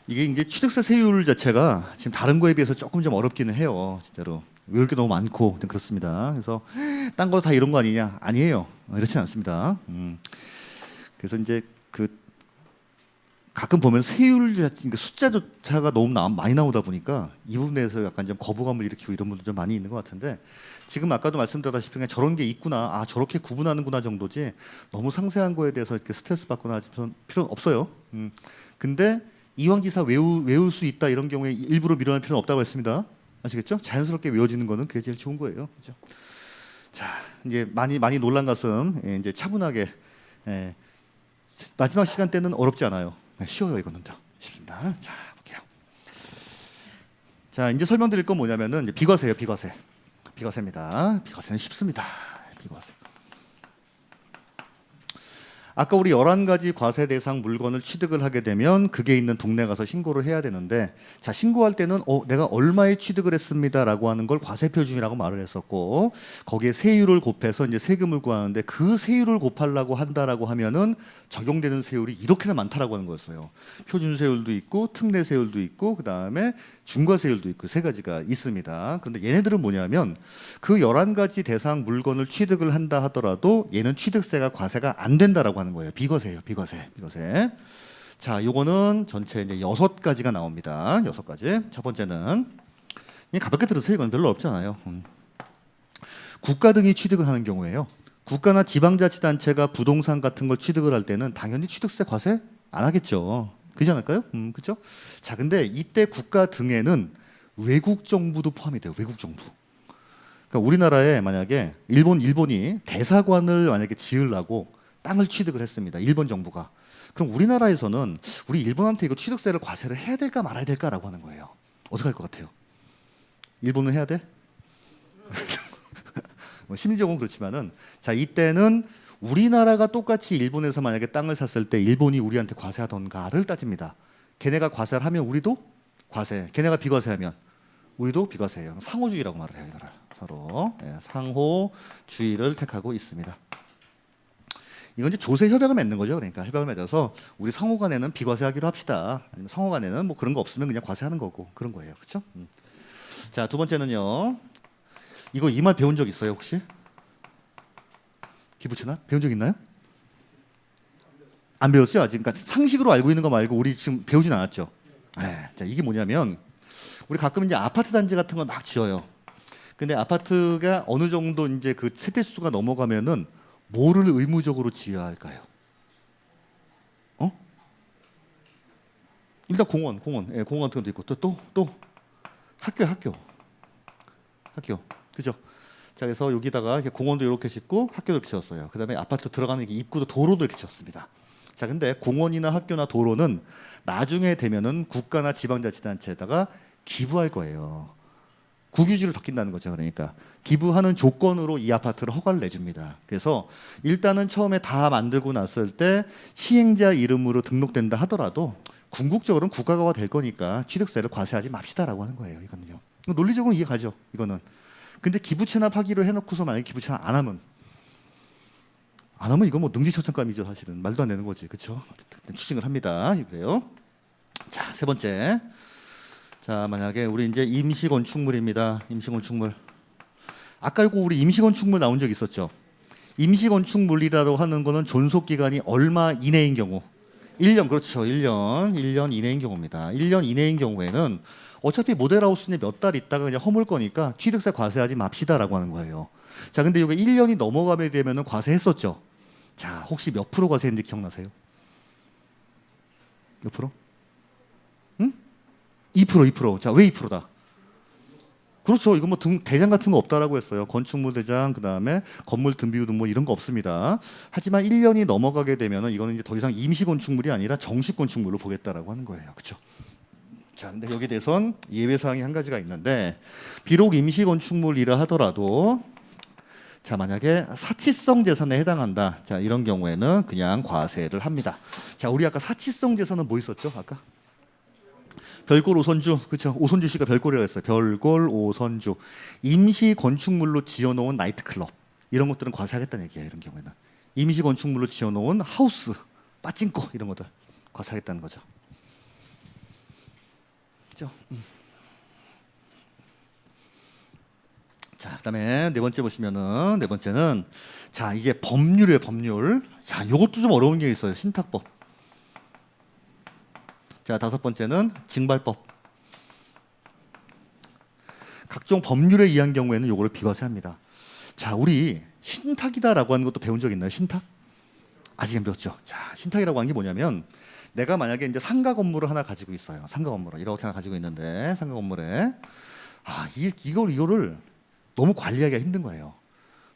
이게 이제 취득세 세율 자체가 지금 다른 거에 비해서 조금 좀 어렵기는 해요. 진짜로 외울 게 너무 많고 좀 그렇습니다. 그래서 딴 거 다 이런 거 아니냐? 아니에요. 이렇지는 않습니다. 그래서 이제 그 가끔 보면 세율 자체, 그러니까 숫자조차가 너무 많이 나오다 보니까 이 부분에서 약간 좀 거부감을 일으키고 이런 분들 좀 많이 있는 것 같은데, 지금 아까도 말씀드렸다시피 그냥 저런 게 있구나, 아 저렇게 구분하는구나 정도지 너무 상세한 거에 대해서 이렇게 스트레스 받거나 하실 필요는 없어요. 근데 이왕지사 외울 수 있다 이런 경우에 일부러 밀어낼 필요는 없다고 했습니다. 아시겠죠? 자연스럽게 외워지는 거는 그게 제일 좋은 거예요. 그렇죠? 자, 이제 많이 놀란 가슴 이제 차분하게, 마지막 시간 때는 어렵지 않아요. 쉬워요. 이거는 더 쉽습니다. 자, 볼게요. 자, 이제 설명드릴 건 뭐냐면은 이제 비과세예요. 비과세입니다. 비과세는 쉽습니다. 비과세. 아까 우리 11가지 과세 대상 물건을 취득을 하게 되면 그게 있는 동네 가서 신고를 해야 되는데, 자, 신고할 때는 내가 얼마에 취득을 했습니다라고 하는 걸 과세표준이라고 말을 했었고, 거기에 세율을 곱해서 이제 세금을 구하는데 그 세율을 곱하려고 한다라고 하면은 적용되는 세율이 이렇게나 많다라고 하는 거였어요. 표준 세율도 있고 특례 세율도 있고 그다음에 중과 세율도 있고 세 가지가 있습니다. 그런데 얘네들은 뭐냐면 그 11가지 대상 물건을 취득을 한다 하더라도 얘는 취득세가 과세가 안 된다라고 하는 거예요. 비과세예요. 비과세. 자, 요거는 전체 이제 6가지가 나옵니다. 6가지. 첫 번째는 그냥 가볍게 들으세요. 이건 별로 없지 않아요. 국가 등이 취득을 하는 경우에요. 국가나 지방자치단체가 부동산 같은 걸 취득을 할 때는 당연히 취득세 과세 안 하겠죠. 그렇지 않을까요? 그렇죠? 자, 근데 이때 국가 등에는 외국 정부도 포함이 돼요. 외국 정부. 그러니까 우리나라에 만약에 일본이 대사관을 만약에 지으려고 땅을 취득을 했습니다. 일본 정부가. 그럼 우리나라에서는 우리 일본한테 이거 취득세를 과세를 해야 될까 말아야 될까라고 하는 거예요. 어떻게 할 것 같아요? 일본은 해야 돼? 심리적으로는 그렇지만은, 자, 이때는 우리나라가 똑같이 일본에서 만약에 땅을 샀을 때 일본이 우리한테 과세하던가를 따집니다. 걔네가 과세를 하면 우리도 과세, 걔네가 비과세하면 우리도 비과세예요. 상호주의라고 말을 해요. 이거를 서로 상호주의를 택하고 있습니다. 이건 이제 조세 협약을 맺는 거죠. 그러니까 협약을 맺어서 우리 상호 간에는 비과세하기로 합시다. 아니면 상호 간에는 뭐 그런 거 없으면 그냥 과세하는 거고 그런 거예요. 그렇죠? 자, 두 번째는요. 이거 이 말 배운 적 있어요, 혹시? 기부채납 배운 적 있나요? 안 배웠어요, 아직. 그러니까 상식으로 알고 있는 거 말고 우리 지금 배우진 않았죠. 자, 이게 뭐냐면 우리 가끔 이제 아파트 단지 같은 걸 막 지어요. 근데 아파트가 어느 정도 이제 그 세대 수가 넘어가면은 뭐를 의무적으로 지어야 할까요? 일단 공원 같은 것도 있고 또 학교. 그죠? 자, 그래서 여기다가 이렇게 공원도 이렇게 짓고 학교도 이렇게 지었어요. 그다음에 아파트 들어가는 입구도 도로도 이렇게 지었습니다. 자, 근데 공원이나 학교나 도로는 나중에 되면은 국가나 지방자치단체에다가 기부할 거예요. 국유지를 덮긴다는 거죠. 그러니까 기부하는 조건으로 이 아파트를 허가를 내줍니다. 그래서 일단은 처음에 다 만들고 났을 때 시행자 이름으로 등록된다 하더라도 궁극적으로는 국가가 될 거니까 취득세를 과세하지 맙시다라고 하는 거예요. 이거는요. 논리적으로 이해가죠. 이거는. 근데 기부 체납하기로 해놓고서 만약에 기부 체납 안 하면 이거 뭐 능지처참감이죠. 사실은 말도 안 되는 거지. 그렇죠? 추징을 합니다. 그래요. 자, 세 번째. 자, 만약에 우리 이제 임시건축물입니다. 임시건축물. 아까 이거 우리 임시건축물 나온 적 있었죠. 임시건축물이라고 하는 거는 존속 기간이 얼마 이내인 경우? 1년. 그렇죠. 1년 이내인 경우입니다. 1년 이내인 경우에는 어차피 모델하우스는 몇 달 있다가 그냥 허물 거니까 취득세 과세하지 맙시다라고 하는 거예요. 자, 근데 이게 1년이 넘어가게 되면은 과세했었죠. 자, 혹시 몇 프로 과세했는지 기억나세요? 몇 프로? 응? 2%. 자, 왜 2%다? 그렇죠. 이거 뭐 대장 같은 거 없다라고 했어요. 건축물 대장, 그다음에 건물 등비율 뭐 이런 거 없습니다. 하지만 1년이 넘어가게 되면은 이거는 이제 더 이상 임시 건축물이 아니라 정식 건축물로 보겠다라고 하는 거예요. 그렇죠? 자, 근데 여기에 대해선 예외 사항이 한 가지가 있는데, 비록 임시 건축물이라 하더라도 자, 만약에 사치성 재산에 해당한다. 자, 이런 경우에는 그냥 과세를 합니다. 자, 우리 아까 사치성 재산은 뭐 있었죠? 아까 별골 오선주, 그렇죠? 오선주 씨가 별골이라고 했어요. 별골 오선주. 임시 건축물로 지어놓은 나이트클럽 이런 것들은 과세하겠다는 얘기예요. 이런 경우에는 임시 건축물로 지어놓은 하우스, 빠찡코 이런 것들 과세하겠다는 거죠. 그죠? 자, 그다음에 네 번째 보시면은 네 번째는 자 이제 법률이에요. 법률. 자, 이것도 좀 어려운 게 있어요. 신탁법. 자, 다섯 번째는 징발법. 각종 법률에 의한 경우에는 요거를 비과세합니다. 자, 우리 신탁이다라고 하는 것도 배운 적 있나요? 신탁? 아직 안 배웠죠. 자, 신탁이라고 하는 게 뭐냐면 내가 만약에 이제 상가 건물을 하나 가지고 있어요. 상가 건물을 이렇게 하나 가지고 있는데 상가 건물에 이거를 너무 관리하기가 힘든 거예요.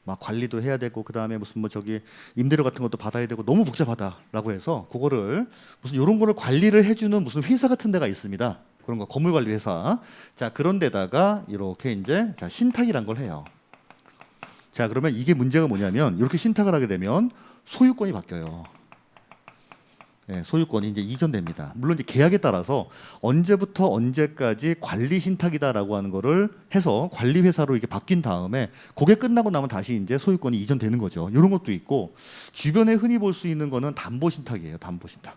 막 관리도 해야 되고 그다음에 무슨 뭐 저기 임대료 같은 것도 받아야 되고 너무 복잡하다라고 해서 그거를 무슨 이런 거를 관리를 해주는 무슨 회사 같은 데가 있습니다. 그런 거 건물 관리 회사. 자, 그런 데다가 이렇게 이제 자 신탁이란 걸 해요. 자, 그러면 이게 문제가 뭐냐면 이렇게 신탁을 하게 되면 소유권이 바뀌어요. 네, 소유권이 이제 이전됩니다. 물론 이제 계약에 따라서 언제부터 언제까지 관리 신탁이다라고 하는 거를 해서 관리 회사로 이게 바뀐 다음에 그게 끝나고 나면 다시 이제 소유권이 이전되는 거죠. 이런 것도 있고 주변에 흔히 볼 수 있는 거는 담보 신탁이에요. 담보 신탁.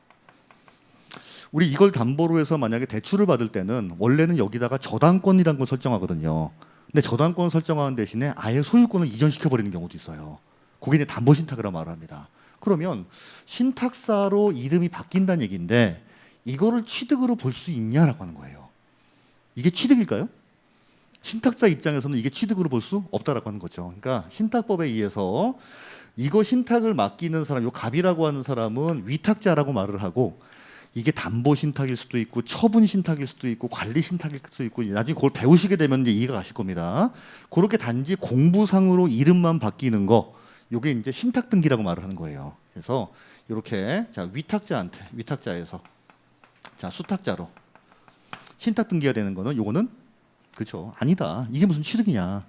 우리 이걸 담보로 해서 만약에 대출을 받을 때는 원래는 여기다가 저당권이라는 걸 설정하거든요. 근데 저당권 설정하는 대신에 아예 소유권을 이전시켜 버리는 경우도 있어요. 그게 이제 담보 신탁이라고 말합니다. 그러면 신탁사로 이름이 바뀐다는 얘기인데 이거를 취득으로 볼 수 있냐라고 하는 거예요. 이게 취득일까요? 신탁자 입장에서는 이게 취득으로 볼 수 없다라고 하는 거죠. 그러니까 신탁법에 의해서 이거 신탁을 맡기는 사람, 요 갑이라고 하는 사람은 위탁자라고 말을 하고 이게 담보 신탁일 수도 있고 처분 신탁일 수도 있고 관리 신탁일 수도 있고 나중에 그걸 배우시게 되면 이제 이해가 가실 겁니다. 그렇게 단지 공부상으로 이름만 바뀌는 거 요게 이제 신탁 등기라고 말을 하는 거예요. 그래서 이렇게 자 위탁자에서 자 수탁자로 신탁 등기가 되는 거는 요거는 그렇죠. 아니다. 이게 무슨 취득이냐.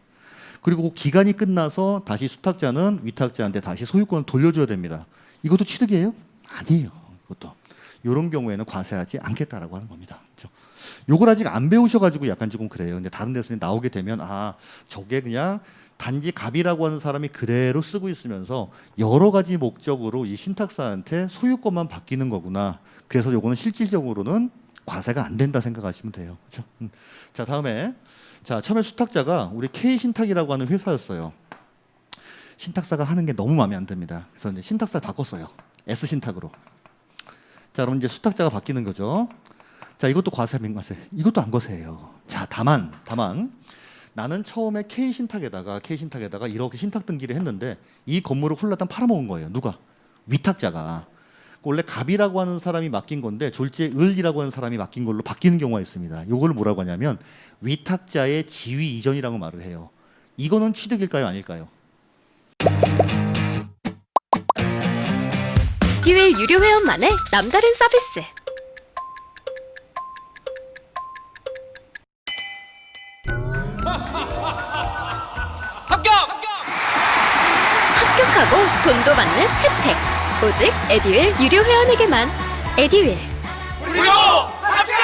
그리고 그 기간이 끝나서 다시 수탁자는 위탁자한테 다시 소유권을 돌려줘야 됩니다. 이것도 취득이에요? 아니에요. 이것도 이런 경우에는 과세하지 않겠다라고 하는 겁니다. 그렇죠? 요걸 아직 안 배우셔가지고 약간 조금 그래요. 근데 다른 데서 나오게 되면 저게 그냥 단지 갑이라고 하는 사람이 그대로 쓰고 있으면서 여러 가지 목적으로 이 신탁사한테 소유권만 바뀌는 거구나. 그래서 요거는 실질적으로는 과세가 안 된다 생각하시면 돼요. 그렇죠? 자, 다음에 자 처음에 수탁자가 우리 K신탁이라고 하는 회사였어요. 신탁사가 하는 게 너무 마음에 안 듭니다. 그래서 이제 신탁사를 바꿨어요. S신탁으로. 자, 그럼 이제 수탁자가 바뀌는 거죠. 자, 이것도 과세, 민과세. 이것도 안 과세예요. 자, 다만 나는 처음에 K신탁에다가 이렇게 신탁 등기를 했는데 이 건물을 홀라당 팔아먹은 거예요. 누가? 위탁자가. 원래 갑이라고 하는 사람이 맡긴 건데 졸지에 을이라고 하는 사람이 맡긴 걸로 바뀌는 경우가 있습니다. 이걸 뭐라고 하냐면 위탁자의 지위 이전이라고 말을 해요. 이거는 취득일까요? 아닐까요? 에듀윌 유료 회원만의 남다른 서비스. 합격하고 돈도 받는 혜택. 오직 에듀윌 유료 회원에게만. 에듀윌. 무료 합격!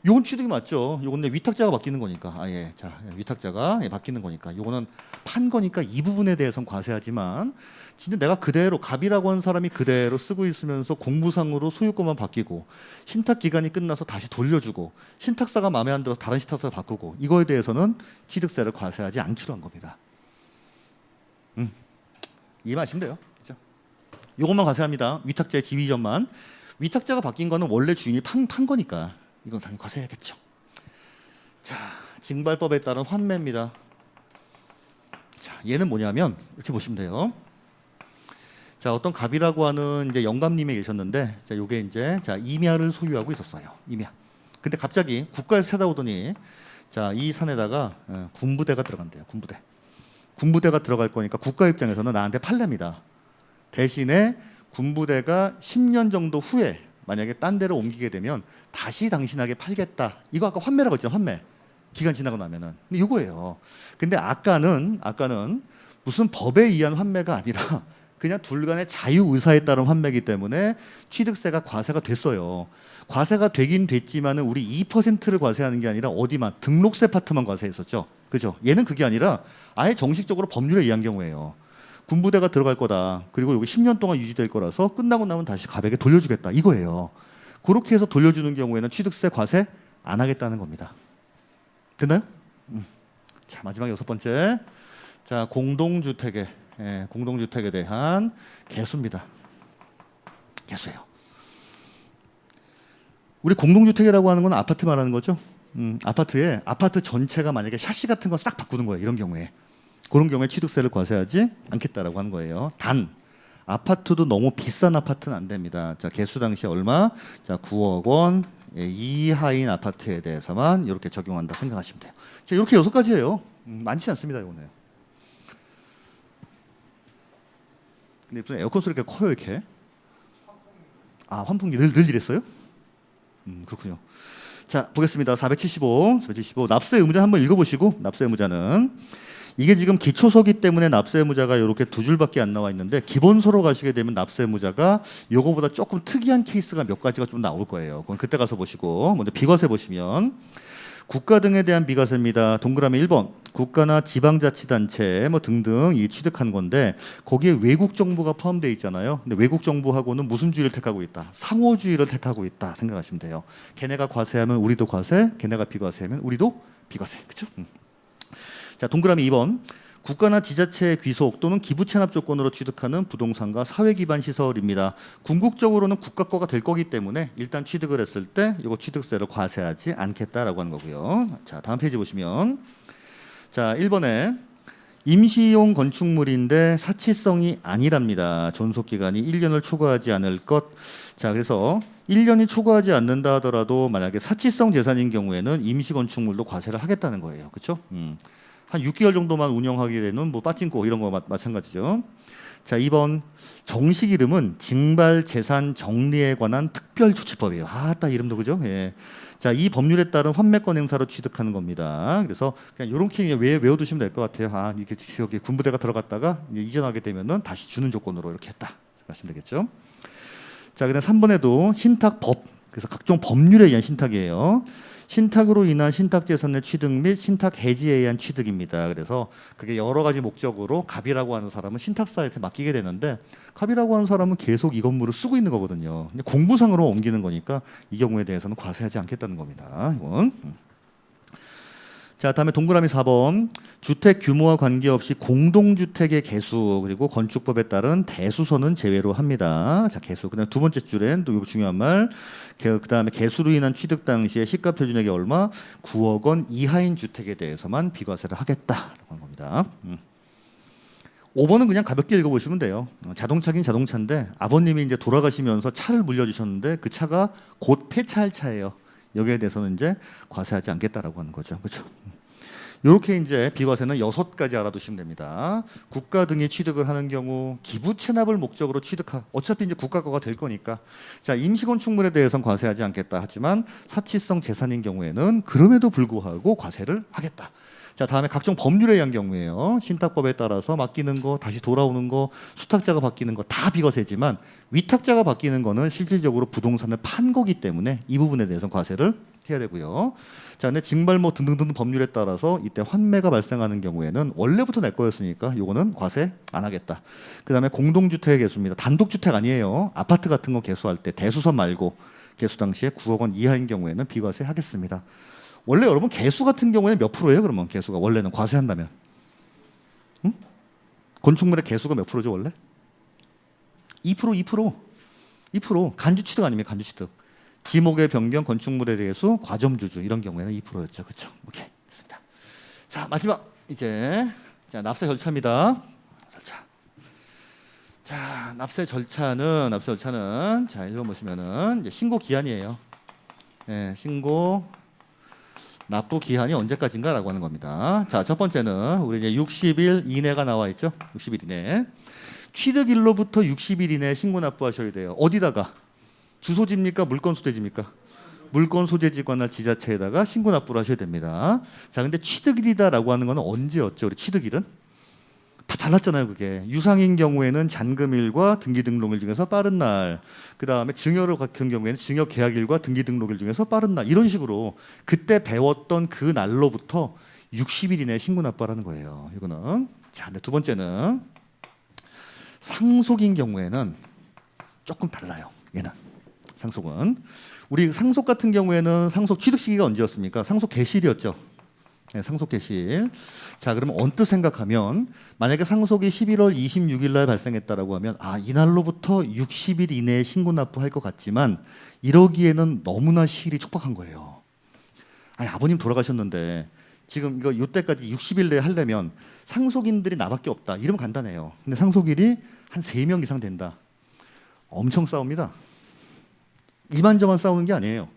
요건 취득이 맞죠. 요건 내 위탁자가 바뀌는 거니까. 자, 위탁자가 바뀌는 거니까. 요거는 판 거니까 이 부분에 대해서는 과세하지만 진짜 내가 그대로 갑이라고 하는 사람이 그대로 쓰고 있으면서 공부상으로 소유권만 바뀌고 신탁 기간이 끝나서 다시 돌려주고 신탁사가 마음에 안 들어서 다른 신탁사를 바꾸고 이거에 대해서는 취득세를 과세하지 않기로 한 겁니다. 이해하시면 돼요. 그렇죠? 요것만 과세합니다. 위탁자의 지위 이전만. 위탁자가 바뀐 거는 원래 주인이 판 거니까. 이건 당연히 과세해야겠죠. 자, 징발법에 따른 환매입니다. 자, 얘는 뭐냐면 이렇게 보시면 돼요. 자, 어떤 갑이라고 하는 이제 영감님이 계셨는데, 자, 요게 이제 자 임야를 소유하고 있었어요. 임야. 근데 갑자기 국가에서 찾아오더니, 자, 이 산에다가 군부대가 들어간대요. 군부대가 들어갈 거니까 국가 입장에서는 나한테 팔랍니다. 대신에 군부대가 10년 정도 후에 만약에 딴 데로 옮기게 되면 다시 당신에게 팔겠다. 이거 아까 환매라고 했잖아요. 환매. 기간 지나고 나면은. 근데 이거예요. 근데 아까는 무슨 법에 의한 환매가 아니라 그냥 둘 간의 자유 의사에 따른 환매이기 때문에 취득세가 과세가 됐어요. 과세가 되긴 됐지만은 우리 2%를 과세하는 게 아니라 어디만 등록세 파트만 과세했었죠. 그죠? 얘는 그게 아니라 아예 정식적으로 법률에 의한 경우에요. 군부대가 들어갈 거다. 그리고 여기 10년 동안 유지될 거라서 끝나고 나면 다시 가백에 돌려주겠다. 이거예요. 그렇게 해서 돌려주는 경우에는 취득세 과세 안 하겠다는 겁니다. 됐나요? 자, 마지막 6번째. 자, 공동주택에 대한 개수입니다. 개수예요. 우리 공동주택이라고 하는 건 아파트 말하는 거죠. 아파트 전체가 만약에 샤시 같은 거 싹 바꾸는 거예요. 이런 경우에. 그런 경우에 취득세를 과세하지 않겠다라고 하는 거예요. 단 아파트도 너무 비싼 아파트는 안 됩니다. 자, 개수 당시 얼마? 자, 9억 원 이하인 아파트에 대해서만 이렇게 적용한다 생각하시면 돼요. 자, 이렇게 6가지예요. 많지 않습니다, 이거는. 근데 무슨 에어컨 소리가 커요, 이렇게? 아, 환풍기 늘 이랬어요? 그렇군요. 자, 보겠습니다. 475 납세 의무자 한번 읽어보시고, 납세 의무자는 이게 지금 기초서기 때문에 납세 의무자가 이렇게 두 줄밖에 안 나와 있는데 기본서로 가시게 되면 납세 의무자가 요거보다 조금 특이한 케이스가 몇 가지가 좀 나올 거예요. 그건 그때 가서 보시고, 먼저 비과세 보시면 국가 등에 대한 비과세입니다. 동그라미 1번 국가나 지방자치단체 뭐 등등 이 취득한 건데 거기에 외국 정부가 포함되어 있잖아요. 근데 외국 정부하고는 무슨 주의를 택하고 있다? 상호주의를 택하고 있다 생각하시면 돼요. 걔네가 과세하면 우리도 과세, 걔네가 비과세하면 우리도 비과세. 그렇죠? 자, 동그라미 2번 국가나 지자체의 귀속 또는 기부 체납 조건으로 취득하는 부동산과 사회 기반 시설입니다. 궁극적으로는 국가 거가 될 거기 때문에 일단 취득을 했을 때 이거 취득세를 과세하지 않겠다라고 하는 거고요. 자, 다음 페이지 보시면 자, 1번에 임시용 건축물인데 사치성이 아니랍니다. 존속 기간이 1년을 초과하지 않을 것. 자, 그래서 1년이 초과하지 않는다 하더라도 만약에 사치성 재산인 경우에는 임시 건축물도 과세를 하겠다는 거예요. 그렇죠? 한 6개월 정도만 운영하게 되는 뭐 빠찡코 이런 거 마찬가지죠. 자, 2번 정식 이름은 징발 재산 정리에 관한 특별조치법이에요. 딱 이름도 그죠? 예. 자, 이 법률에 따른 환매권 행사로 취득하는 겁니다. 그래서 그냥 이렇게 외워두시면 될 것 같아요. 이렇게 여기 군부대가 들어갔다가 이전하게 되면은 다시 주는 조건으로 이렇게 했다. 하시면 되겠죠. 자, 그다음 3번에도 신탁법. 그래서 각종 법률에 의한 신탁이에요. 신탁으로 인한 신탁재산의 취득 및 신탁 해지에 의한 취득입니다. 그래서 그게 여러 가지 목적으로 갑이라고 하는 사람은 신탁사한테 맡기게 되는데 갑이라고 하는 사람은 계속 이 건물을 쓰고 있는 거거든요. 근데 공부상으로 옮기는 거니까 이 경우에 대해서는 과세하지 않겠다는 겁니다. 이건. 자, 다음에 동그라미 4번 주택 규모와 관계없이 공동주택의 개수 그리고 건축법에 따른 대수선은 제외로 합니다. 자, 개수. 그다음 두 번째 줄엔 또 이거 중요한 말. 그다음에 개수로 인한 취득 당시에 시가 표준액이 얼마? 9억 원 이하인 주택에 대해서만 비과세를 하겠다라고 하는 겁니다. 5번은 그냥 가볍게 읽어보시면 돼요. 자동차긴 자동차인데 아버님이 이제 돌아가시면서 차를 물려주셨는데 그 차가 곧 폐차할 차예요. 여기에 대해서는 이제 과세하지 않겠다라고 하는 거죠. 그렇죠? 이렇게 이제 비과세는 6가지 알아두시면 됩니다. 국가 등이 취득을 하는 경우 기부 체납을 목적으로 어차피 이제 국가 거가 될 거니까. 자, 임시건축물에 대해서는 과세하지 않겠다 하지만 사치성 재산인 경우에는 그럼에도 불구하고 과세를 하겠다. 자, 다음에 각종 법률에 의한 경우에요. 신탁법에 따라서 맡기는 거, 다시 돌아오는 거, 수탁자가 바뀌는 거 다 비과세지만 위탁자가 바뀌는 거는 실질적으로 부동산을 판 거기 때문에 이 부분에 대해서 과세를 해야 되고요. 자, 근데 징발모 등등등 법률에 따라서 이때 환매가 발생하는 경우에는 원래부터 내 거였으니까 요거는 과세 안 하겠다. 그다음에 공동주택의 개수입니다. 단독주택 아니에요. 아파트 같은 거 개수할 때 대수선 말고 개수 당시에 9억 원 이하인 경우에는 비과세 하겠습니다. 원래 여러분 개수 같은 경우에는 몇 프로예요? 그러면 개수가 원래는 과세한다면 건축물의 개수가 몇 프로죠 원래? 2% 간주취득 아닙니까? 간주취득. 지목의 변경, 건축물의 개수, 과점주주 이런 경우에는 2%였죠. 그렇죠? 오케이, 됐습니다. 자, 마지막 이제 자, 납세 절차입니다. 절차. 자, 납세 절차는 자, 1번 보시면은 이제 신고 기한이에요. 네, 신고 납부 기한이 언제까지인가라고 하는 겁니다. 자, 첫 번째는 우리 이제 60일 이내가 나와 있죠. 60일 이내. 취득일로부터 60일 이내에 신고 납부하셔야 돼요. 어디다가? 주소지입니까? 물건 소재지입니까? 물건 소재지 관할 지자체에다가 신고 납부를 하셔야 됩니다. 자, 근데 취득일이다라고 하는 거는 언제였죠? 우리 취득일은 다 달랐잖아요. 그게 유상인 경우에는 잔금일과 등기등록일 중에서 빠른 날, 그 다음에 증여로 같은 경우에는 증여 계약일과 등기등록일 중에서 빠른 날, 이런 식으로 그때 배웠던 그 날로부터 60일 이내에 신고 납부하라는 거예요. 이거는. 자, 근데 두 번째는 상속인 경우에는 조금 달라요. 얘는 상속은 우리 상속 같은 경우에는 상속 취득 시기가 언제였습니까? 상속 개시일이었죠. 네, 상속 개시일. 자, 그러면 언뜻 생각하면 만약에 상속이 11월 26일 날 발생했다라고 하면 이날로부터 60일 이내에 신고 납부할 것 같지만 이러기에는 너무나 시일이 촉박한 거예요. 아니, 아버님 돌아가셨는데 지금 이거 요때까지 60일 내에 하려면 상속인들이 나밖에 없다. 이러면 간단해요. 근데 상속일이 한 3명 이상 된다. 엄청 싸웁니다. 이만저만 싸우는 게 아니에요.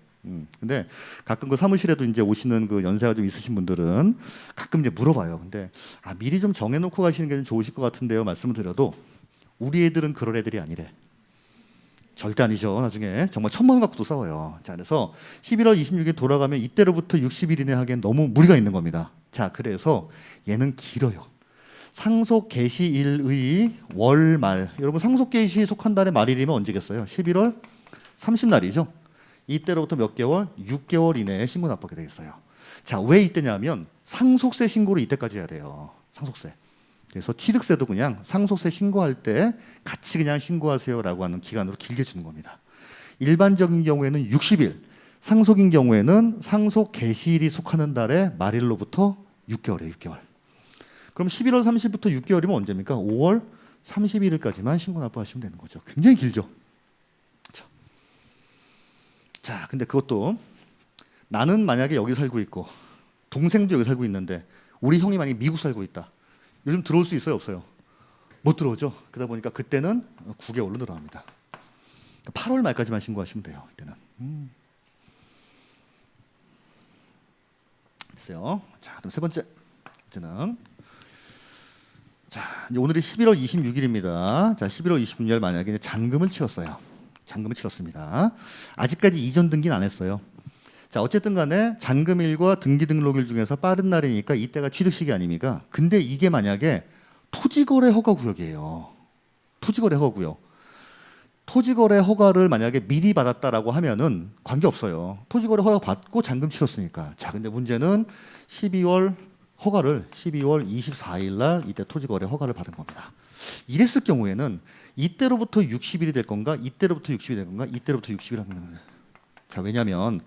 근데 가끔 그 사무실에도 이제 오시는 그 연세가 좀 있으신 분들은 가끔 이제 물어봐요. 근데 미리 좀 정해놓고 가시는 게 좀 좋으실 것 같은데요. 말씀을 드려도 우리 애들은 그럴 애들이 아니래. 절대 아니죠. 나중에 정말 천만 원 갖고도 싸워요. 자, 그래서 11월 26일 돌아가면 이때로부터 60일 이내 하기엔 너무 무리가 있는 겁니다. 자, 그래서 얘는 길어요. 상속 개시일의 월말. 여러분 상속 개시에 속한 달의 말일이면 언제겠어요? 11월 30날이죠. 이때로부터 몇 개월? 6개월 이내에 신고 납부하게 되겠어요. 자, 왜 이때냐면 상속세 신고를 이때까지 해야 돼요. 상속세. 그래서 취득세도 그냥 상속세 신고할 때 같이 그냥 신고하세요라고 하는 기간으로 길게 주는 겁니다. 일반적인 경우에는 60일, 상속인 경우에는 상속 개시일이 속하는 달의 말일로부터 6개월이에요. 6개월. 그럼 11월 30일부터 6개월이면 언제입니까? 5월 31일까지만 신고 납부하시면 되는 거죠. 굉장히 길죠. 자, 근데 그것도 나는 만약에 여기 살고 있고 동생도 여기 살고 있는데 우리 형이 만약에 미국 살고 있다. 요즘 들어올 수 있어요? 없어요? 못 들어오죠. 그러다 보니까 그때는 9개월로 늘어납니다. 8월 말까지만 신고하시면 돼요. 이때는. 됐어요. 자, 그럼 세 번째. 이제는 자, 이제 오늘이 11월 26일입니다. 자, 11월 26일 만약에 잔금을 치렀어요. 잔금을 치렀습니다. 아직까지 이전 등기는 안 했어요. 자, 어쨌든 간에 잔금일과 등기등록일 중에서 빠른 날이니까 이때가 취득시기 아닙니까? 근데 이게 만약에 토지거래 허가구역이에요. 토지거래 허가구역. 토지거래 허가를 만약에 미리 받았다라고 하면은 관계없어요. 토지거래 허가 받고 잔금 치렀으니까. 자, 근데 문제는 12월 24일 날 이때 토지거래 허가를 받은 겁니다. 이랬을 경우에는 이때로부터 60일이 될 건가? 이때로부터 60일이 될 건가? 이때로부터 60일 하면 자, 왜냐면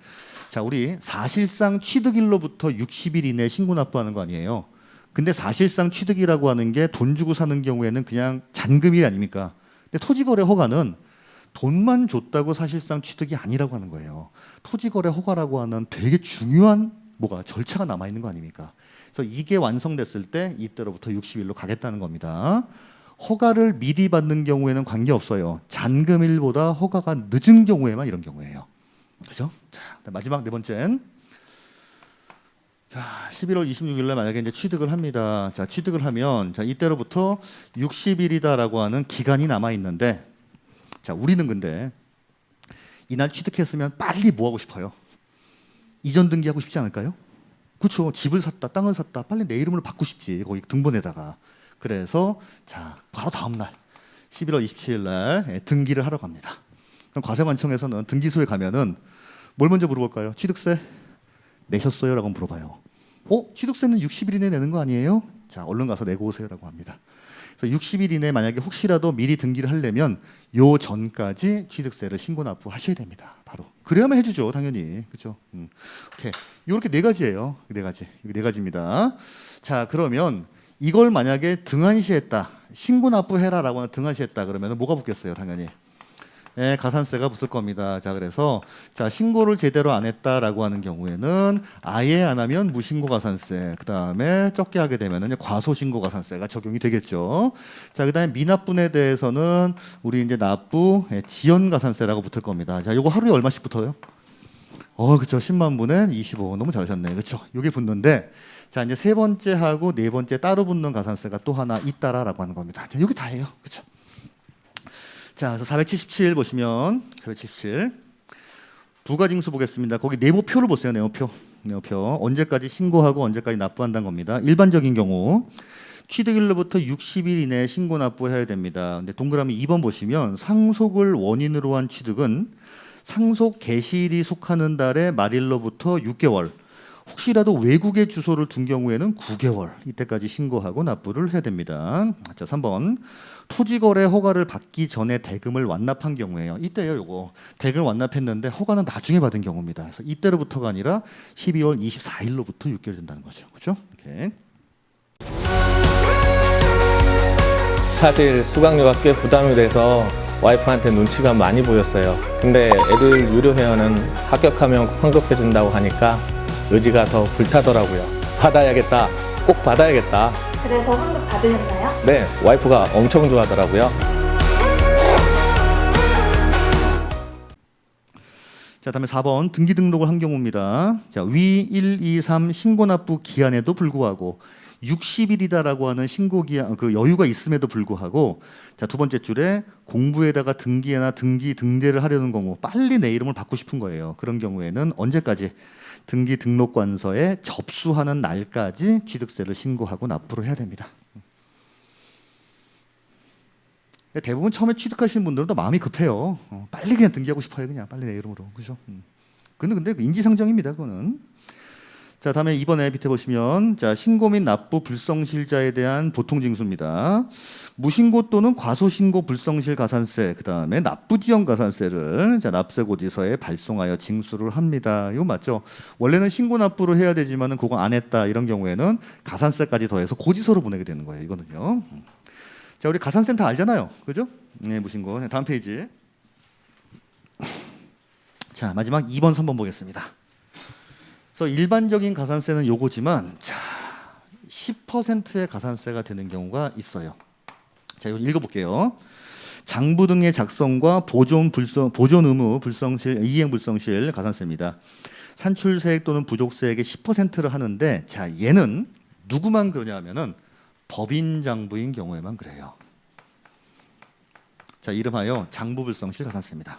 자, 우리 사실상 취득일로부터 60일 이내에 신고 납부하는 거 아니에요. 근데 사실상 취득이라고 하는 게 돈 주고 사는 경우에는 그냥 잔금일 아닙니까? 근데 토지거래 허가는 돈만 줬다고 사실상 취득이 아니라고 하는 거예요. 토지거래 허가라고 하는 되게 중요한 절차가 남아 있는 거 아닙니까? 그래서 이게 완성됐을 때 이때로부터 60일로 가겠다는 겁니다. 허가를 미리 받는 경우에는 관계없어요. 잔금일보다 허가가 늦은 경우에만 이런 경우예요. 그죠? 자, 마지막 네 번째는 자, 11월 26일 날 만약에 이제 취득을 합니다. 자, 취득을 하면 자, 이때로부터 60일이다라고 하는 기간이 남아 있는데 자, 우리는 근데 이날 취득했으면 빨리 뭐 하고 싶어요? 이전 등기하고 싶지 않을까요? 그렇죠. 집을 샀다, 땅을 샀다, 빨리 내 이름으로 바꾸고 싶지. 거기 등본에다가. 그래서 자, 바로 다음 날 11월 27일 날 등기를 하러 갑니다. 그럼 과세관청에서는 등기소에 가면은 뭘 먼저 물어볼까요? 취득세 내셨어요? 라고 물어봐요. 취득세는 60일 이내에 내는 거 아니에요? 자, 얼른 가서 내고 오세요라고 합니다. 그래서 60일 이내에 만약에 혹시라도 미리 등기를 하려면 요 전까지 취득세를 신고 납부하셔야 됩니다. 바로. 그래야만 해주죠, 당연히. 그렇죠? 오케이. 요렇게 네 가지예요. 네 가지. 이거 네 가지입니다. 자, 그러면 이걸 만약에 등한시했다, 신고 납부해라라고 하는 등한시했다 그러면 뭐가 붙겠어요? 당연히 가산세가 붙을 겁니다. 자, 그래서 자, 신고를 제대로 안 했다라고 하는 경우에는 아예 안 하면 무신고 가산세, 그 다음에 적게 하게 되면은 과소신고 가산세가 적용이 되겠죠. 자, 그 다음에 미납분에 대해서는 우리 이제 납부 지연 가산세라고 붙을 겁니다. 자, 요거 하루에 얼마씩 붙어요? 그렇죠. 10만 분에 25. 너무 잘하셨네. 그렇죠. 요게 붙는데 자, 이제 세 번째하고 네 번째 따로 붙는 가산세가 또 하나 있다라고 하는 겁니다. 자, 요게 다예요. 그렇죠. 자, 그래서 477 보시면 477 부가징수 보겠습니다. 거기 네모표를 보세요. 네모표. 언제까지 신고하고 언제까지 납부한다는 겁니다. 일반적인 경우 취득일로부터 60일 이내에 신고 납부해야 됩니다. 근데 동그라미 2번 보시면 상속을 원인으로 한 취득은 상속 개시일이 속하는 달의 말일로부터 6개월, 혹시라도 외국에 주소를 둔 경우에는 9개월 이때까지 신고하고 납부를 해야 됩니다. 자, 3번 토지거래 허가를 받기 전에 대금을 완납한 경우에요. 이때요, 요거 대금 완납했는데 허가는 나중에 받은 경우입니다. 그래서 이때로부터가 아니라 12월 24일로부터 6개월 된다는 거죠. 그렇죠? 이렇게. 사실 수강료가 꽤 부담이 돼서 와이프한테 눈치가 많이 보였어요. 근데 애들 유료 회원은 합격하면 환급해준다고 하니까 의지가 더 불타더라고요. 받아야겠다. 꼭 받아야겠다. 그래서 환급 받으셨나요? 네, 와이프가 엄청 좋아하더라고요. 자, 다음에 4번 등기 등록을 한 경우입니다. 자, 위 1, 2, 3 신고 납부 기한에도 불구하고 60일이다라고 하는 신고 기한 그 여유가 있음에도 불구하고 자, 두 번째 줄에 공부에다가 등기나 등기 등재를 하려는 경우 빨리 내 이름을 받고 싶은 거예요. 그런 경우에는 언제까지 등기 등록관서에 접수하는 날까지 취득세를 신고하고 납부를 해야 됩니다. 대부분 처음에 취득하시는 분들은 또 마음이 급해요. 빨리 그냥 등기하고 싶어요. 그냥 빨리 내 이름으로. 그죠? 근데 인지상정입니다. 그거는. 자, 다음에 이번에 밑에 보시면 자, 신고 및 납부 불성실자에 대한 보통징수입니다. 무신고 또는 과소신고 불성실 가산세, 그다음에 납부지연 가산세를 자, 납세고지서에 발송하여 징수를 합니다. 이거 맞죠? 원래는 신고 납부를 해야 되지만은 그거 안 했다 이런 경우에는 가산세까지 더해서 고지서로 보내게 되는 거예요. 이거는요. 자, 우리 가산세는 다 알잖아요. 그죠? 네, 무신고. 네, 다음 페이지. 자, 마지막 2번, 3번 보겠습니다. 그래서 일반적인 가산세는 요거지만 자, 10%의 가산세가 되는 경우가 있어요. 자, 이거 읽어볼게요. 장부 등의 작성과 보존 의무 불성실 이행 불성실 가산세입니다. 산출세액 또는 부족세액의 10%를 하는데 자, 얘는 누구만 그러냐 하면은 법인 장부인 경우에만 그래요. 자, 이름하여 장부 불성실 가산세입니다.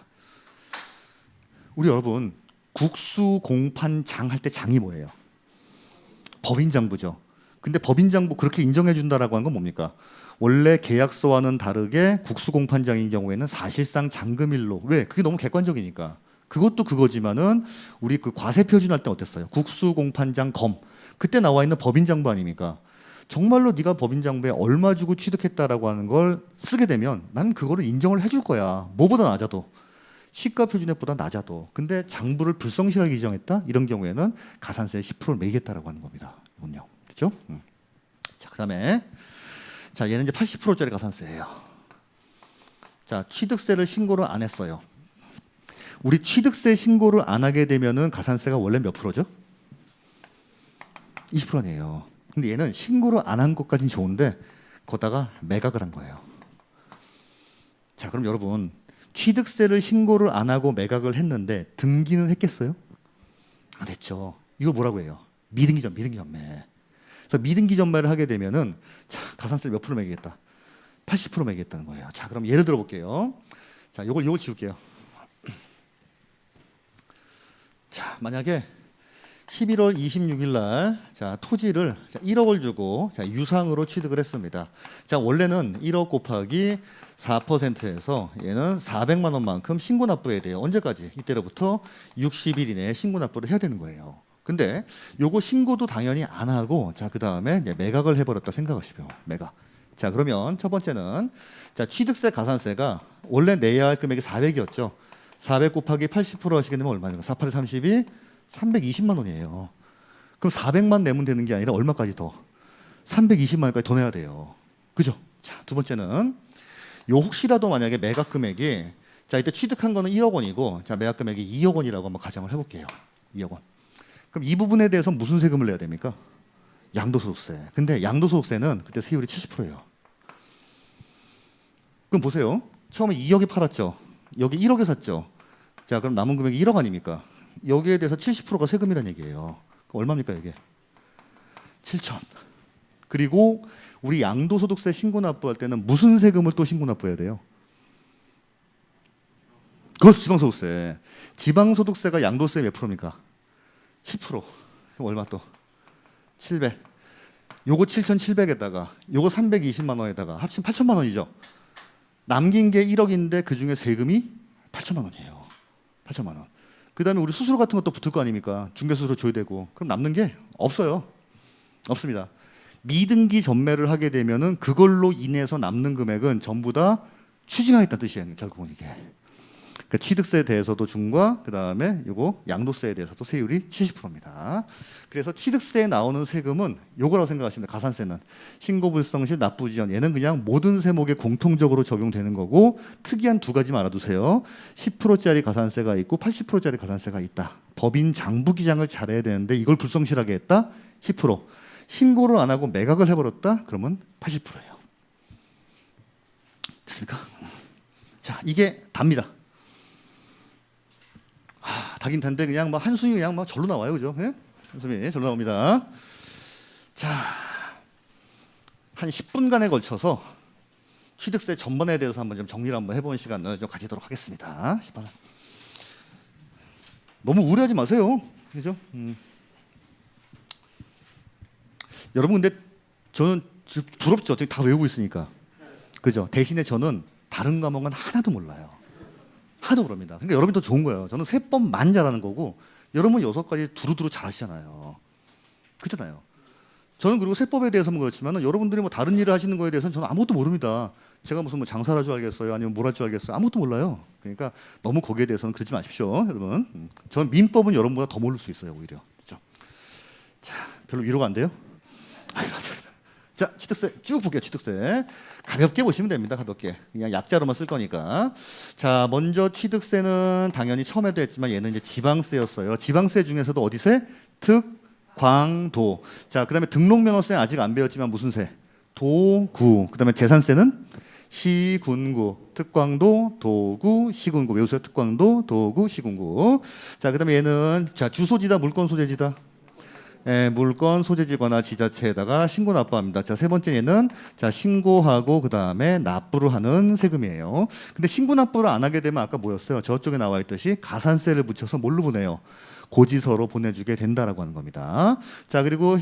우리 여러분 국수 공판장 할 때 장이 뭐예요? 법인 장부죠. 근데 법인 장부 그렇게 인정해 준다라고 하는 건 뭡니까? 원래 계약서와는 다르게 국수 공판장인 경우에는 사실상 잔금일로 왜? 그게 너무 객관적이니까. 그것도 그거지만은 우리 그 과세 표준할 때 어땠어요? 국수 공판장 검 그때 나와 있는 법인 장부 아닙니까? 정말로 네가 법인 장부에 얼마 주고 취득했다라고 하는 걸 쓰게 되면 난 그거를 인정을 해줄 거야. 뭐보다 낮아도. 시가 표준액보다 낮아도. 근데 장부를 불성실하게 규정했다? 이런 경우에는 가산세 10%를 매기겠다라고 하는 겁니다. 이건요. 그렇죠? 자, 그다음에 자, 얘는 이제 80%짜리 가산세예요. 자, 취득세를 신고를 안 했어요. 우리 취득세 신고를 안 하게 되면은 가산세가 원래 몇 프로죠? 20% 아니에요. 근데 얘는 신고를 안 한 것까지는 좋은데 거다가 매각을 한 거예요. 자, 그럼 여러분 취득세를 신고를 안 하고 매각을 했는데 등기는 했겠어요? 안 했죠. 이거 뭐라고 해요? 미등기 전매. 그래서 미등기 전매를 하게 되면은 자, 가산세 몇 프로 매기겠다? 80% 매기겠다는 거예요. 자, 그럼 예를 들어 볼게요. 자, 요걸 지울게요. 자, 만약에 11월 26일 날 자, 토지를 1억을 주고 자, 유상으로 취득을 했습니다. 자, 원래는 1억 곱하기 4%에서 얘는 400만 원만큼 신고 납부해야 돼요. 언제까지? 이때로부터 60일 이내에 신고 납부를 해야 되는 거예요. 근데 요거 신고도 당연히 안 하고 자, 그다음에 매각을 해 버렸다 생각하시면 매각. 자, 그러면 첫 번째는 자, 취득세 가산세가 원래 내야 할 금액이 400이었죠. 400 곱하기 80% 하시게 되면 얼마입니까? 48, 32 320만 원이에요. 그럼 400만 내면 되는 게 아니라 얼마까지 더? 320만 원까지 더 내야 돼요. 그죠? 자, 두 번째는 요 혹시라도 만약에 매각 금액이 자, 이때 취득한 거는 1억 원이고 자, 매각 금액이 2억 원이라고 한번 가정을 해 볼게요. 2억 원. 그럼 이 부분에 대해서 무슨 세금을 내야 됩니까? 양도소득세. 근데 양도소득세는 그때 세율이 70%예요. 그럼 보세요. 처음에 2억에 팔았죠. 여기 1억에 샀죠. 자, 그럼 남은 금액이 1억 아닙니까? 여기에 대해서 70%가 세금이라는 얘기예요. 얼마입니까 이게? 7천. 그리고 우리 양도소득세 신고 납부할 때는 무슨 세금을 또 신고 납부해야 돼요? 그렇죠. 지방소득세. 지방소득세가 양도세 몇 프로입니까? 10%. 그럼 얼마 또? 700. 요거 7,700에다가 요거 320만 원에다가 합치면 8천만 원이죠. 남긴 게 1억인데 그 중에 세금이 8천만 원이에요. 8천만 원. 그다음에 우리 수수료 같은 것도 붙을 거 아닙니까? 중개수수료 줘야 되고. 그럼 남는 게 없어요. 없습니다. 미등기 전매를 하게 되면은 그걸로 인해서 남는 금액은 전부 다 추징하겠다는 뜻이에요. 결국은 이게. 그러니까 취득세에 대해서도 중과 그다음에 요거 양도세에 대해서도 세율이 70%입니다. 그래서 취득세에 나오는 세금은 요거라고 생각하시면 돼요. 가산세는 신고불성시 납부지연 얘는 그냥 모든 세목에 공통적으로 적용되는 거고 특이한 두 가지만 알아두세요. 10%짜리 가산세가 있고 80%짜리 가산세가 있다. 법인 장부 기장을 잘해야 되는데 이걸 불성실하게 했다. 10%. 신고를 안 하고 매각을 해버렸다. 그러면 80%예요. 됐습니까? 자, 이게 답니다. 다긴 단데 그냥 막 한숨이 그냥 막 절로 나와요, 그죠? 예? 한숨이 절로 나옵니다. 자, 한 10분간에 걸쳐서 취득세 전반에 대해서 한번 좀 정리를 한번 해보는 시간을 좀 가지도록 하겠습니다. 10분. 너무 우려하지 마세요, 그죠? 여러분 근데 저는 부럽죠. 어떻게 다 외우고 있으니까, 그죠? 대신에 저는 다른 과목은 하나도 몰라요. 하도 그럽니다. 그러니까 여러분이 더 좋은 거예요. 저는 세법만 잘하는 거고 여러분 6가지 두루두루 잘하시잖아요. 그렇잖아요. 저는 그리고 세법에 대해서는 그렇지만 여러분들이 뭐 다른 일을 하시는 거에 대해서는 저는 아무것도 모릅니다. 제가 무슨 뭐 장사를 할 줄 알겠어요? 아니면 뭘 할 줄 알겠어요? 아무것도 몰라요. 그러니까 너무 거기에 대해서는 그러지 마십시오, 여러분. 저는 민법은 여러분보다 더 모를 수 있어요, 오히려. 그렇죠? 자, 별로 위로가 안 돼요? 자, 취득세 쭉 볼게요. 취득세 가볍게 보시면 됩니다. 가볍게 그냥 약자로만 쓸 거니까. 자, 먼저 취득세는 당연히 처음에도 했지만 얘는 이제 지방세였어요. 지방세 중에서도 어디세? 특, 광, 도. 자, 그다음에 등록면허세 아직 안 배웠지만 무슨 세? 도, 구. 그다음에 재산세는 시, 군구. 특광도, 도구, 시군구. 외우세요. 특광도, 도구, 시군구. 자, 그다음에 얘는 자 주소지다, 물건 소재지다. 물건 소재지거나 지자체에다가 신고 납부합니다. 자, 세 번째 얘는 자 신고하고 그 다음에 납부를 하는 세금이에요. 근데 신고 납부를 안 하게 되면 아까 뭐였어요? 저쪽에 나와 있듯이 가산세를 붙여서 뭘로 보내요? 고지서로 보내주게 된다라고 하는 겁니다. 자, 그리고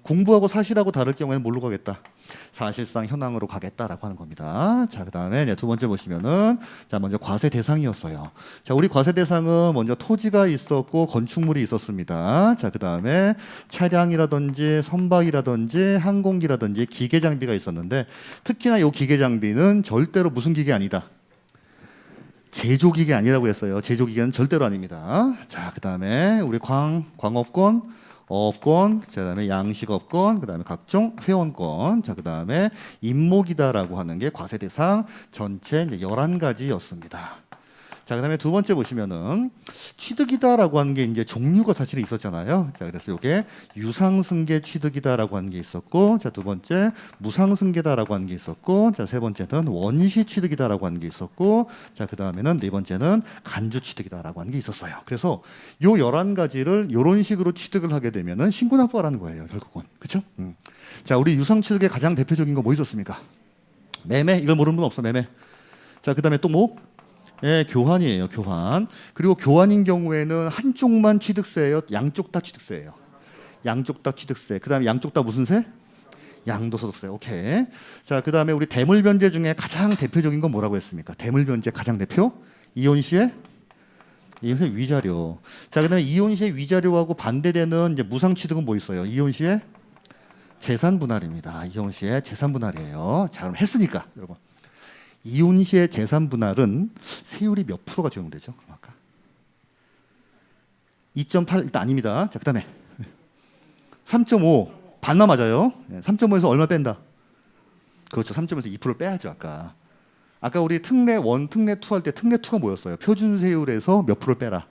공부하고 사실하고 다를 경우에는 뭘로 가겠다? 사실상 현황으로 가겠다라고 하는 겁니다. 자, 그다음에 두 번째 보시면은 자 먼저 과세 대상이었어요. 자, 우리 과세 대상은 먼저 토지가 있었고 건축물이 있었습니다. 자, 그다음에 차량이라든지 선박이라든지 항공기라든지 기계 장비가 있었는데 특히나 이 기계 장비는 절대로 무슨 기계 아니다. 제조기계 아니라고 했어요. 제조기계는 절대로 아닙니다. 자, 그다음에 우리 광업권, 어업권, 그다음에 양식업권, 그다음에 각종 회원권, 자, 그다음에 임목이다라고 하는 게 과세 대상 전체 이제 11가지였습니다. 자, 그다음에 두 번째 보시면은 취득이다라고 하는 게 이제 종류가 사실 있었잖아요. 자, 그래서 이게 유상승계 취득이다라고 하는 게 있었고, 자, 두 번째 무상승계다라고 하는 게 있었고, 자, 세 번째는 원시 취득이다라고 하는 게 있었고, 자, 그다음에는 네 번째는 간주 취득이다라고 하는 게 있었어요. 그래서 요 11가지를 요런 식으로 취득을 하게 되면은 신고 납부하라는 거예요, 결국은. 그렇죠? 자, 우리 유상 취득의 가장 대표적인 거 뭐 있었습니까? 매매. 이걸 모르는 분 없어, 매매. 자, 그다음에 또 뭐? 예, 교환이에요, 교환. 그리고 교환인 경우에는 한쪽만 취득세예요, 양쪽 다 취득세예요. 양쪽 다 취득세. 그다음에 양쪽 다 무슨 세? 양도소득세. 오케이. 자, 그다음에 우리 대물변제 중에 가장 대표적인 건 뭐라고 했습니까? 대물변제 가장 대표? 이혼시의 위자료. 자, 그다음에 이혼시의 위자료하고 반대되는 이제 무상취득은 뭐 있어요? 이혼시의 재산분할입니다. 이혼시의 재산분할이에요. 자, 그럼 했으니까 여러분. 이혼 시의 재산 분할은 세율이 몇 프로가 적용되죠? 아까 2.8 일단 아닙니다. 자, 그다음에 3.5 반만 맞아요. 3.5에서 얼마 뺀다? 그렇죠. 3.5에서 2%를 빼야죠. 아까 우리 특례 1, 특례 2 할 때 특례 2가 뭐였어요? 표준 세율에서 몇 프로를 빼라?